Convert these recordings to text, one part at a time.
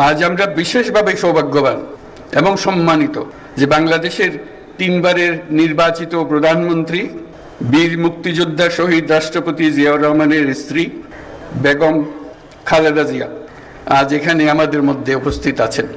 আজ আমরা বিশেষভাবে সৌভাগ্যবান এবং সম্মানিত যে বাংলাদেশের 3 বারের নির্বাচিত প্রধানমন্ত্রী বীর মুক্তিযোদ্ধা শহীদ রাষ্ট্রপতি জিয়াউর রহমানের স্ত্রী বেগম খালেদা জিয়া আজ এখানে আমাদের মধ্যে উপস্থিত আছেন।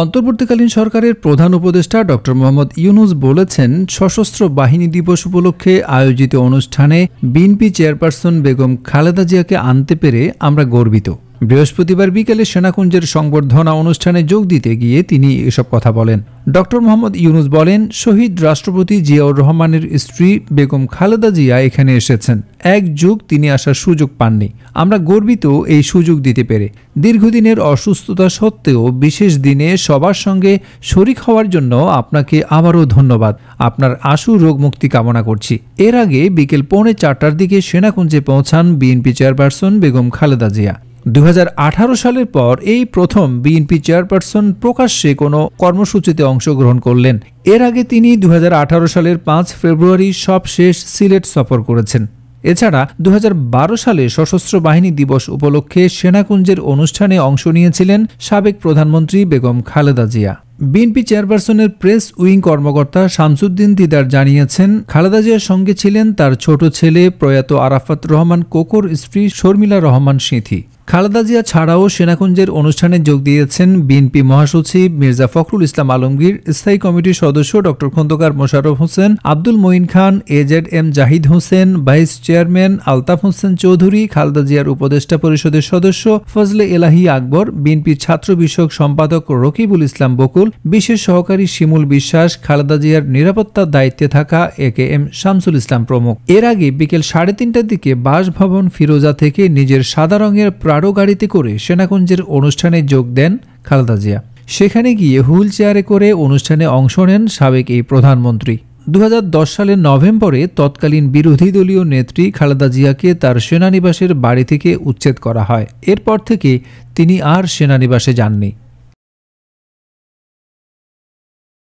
অন্তর্বর্তীকালীন সরকারের প্রধান উপদেষ্টা ডক্টর মোহাম্মদ ইউনূস বলেছেন, সশস্ত্র বাহিনী দিবস উপলক্ষে আয়োজিত অনুষ্ঠানে বিএনপি চেয়ারপারসন বেগম খালেদা জিয়াকে আনতে পেরে আমরা গর্বিত। বৃহস্পতিবার বিকেলে সেনাকুঞ্জের সংবর্ধনা অনুষ্ঠানে যোগ দিতে গিয়ে তিনি এসব কথা বলেন। ডক্টর মোহাম্মদ ইউনূস বলেন, শহীদ রাষ্ট্রপতি জিয়াউর রহমানের স্ত্রী বেগম খালেদা জিয়া এখানে এসেছেন। এক যুগ তিনি আসার সুযোগ পাননি। আমরা গর্বিত এই সুযোগ দিতে পেরে। দীর্ঘদিনের অসুস্থতা সত্ত্বেও বিশেষ দিনে সবার সঙ্গে শরিক হওয়ার জন্য আপনাকে আবারও ধন্যবাদ। আপনার আশু রোগ মুক্তি কামনা করছি। এর আগে বিকেল 3:45টার দিকে সেনাকুঞ্জে পৌঁছান বিএনপি চেয়ারপারসন বেগম খালেদা জিয়া। 2018 সালের পর এই প্রথম বিএনপি চেয়ারপারসন প্রকাশ্যে কোনো কর্মসূচিতে অংশগ্রহণ করলেন। এর আগে তিনি 2018 সালের 5 ফেব্রুয়ারি সবশেষ সিলেট সফর করেছেন। এছাড়া 2012 সালে সশস্ত্র বাহিনী দিবস উপলক্ষে সেনাকুঞ্জের অনুষ্ঠানে অংশ নিয়েছিলেন সাবেক প্রধানমন্ত্রী বেগম খালেদা জিয়া। বিএনপি চেয়ারপারসনের প্রেস উইং কর্মকর্তা শামসুদ্দিন দিদার জানিয়েছেন, খালেদা জিয়ার সঙ্গে ছিলেন তার ছোট ছেলে প্রয়াত আরাফাত রহমান কোকোর স্ত্রী শর্মিলা রহমান সিঁথি। খালেদা জিয়া ছাড়াও সেনাকুঞ্জের অনুষ্ঠানে যোগ দিয়েছেন বিএনপি মহাসচিব মির্জা ফখরুল ইসলাম আলমগীর, স্থায়ী কমিটির সদস্য doctor Khandakar Mosharraf Hossain, Abdul Moyeen Khan, A Z M Zahid Hossain, vice chairman Altaf Hossain Chowdhury, Khaleda জিয়ার উপদেষ্টা পরিষদের সদস্য ফজলে এলাহি আকবর, বিএনপির ছাত্র বিষয়ক সম্পাদক রকিবুল ইসলাম বকুল, বিশেষ সহকারী শিমুল বিশ্বাস, খালেদা জিয়ার নিরাপত্তার দায়িত্বে থাকা এ.কে.এম শামসুল ইসলাম প্রমুখ। এর আগে বিকেল 3:30টার দিকে বাসভবন ফিরোজা থেকে নিজের সাদা রঙের প্রাডো গাড়িতে করে সেনাকুঞ্জের অনুষ্ঠানে যোগ দেন খালেদা জিয়া। সেখানে গিয়ে হুইল চেয়ারে করে অনুষ্ঠানে অংশ নেন সাবেক এই প্রধানমন্ত্রী। 2010 সালের নভেম্বরে তৎকালীন বিরোধী দলীয় নেত্রী খালেদা জিয়াকে তার সেনানিবাসের বাড়ি থেকে উচ্ছেদ করা হয়। এরপর থেকে তিনি আর সেনানিবাসে যাননি।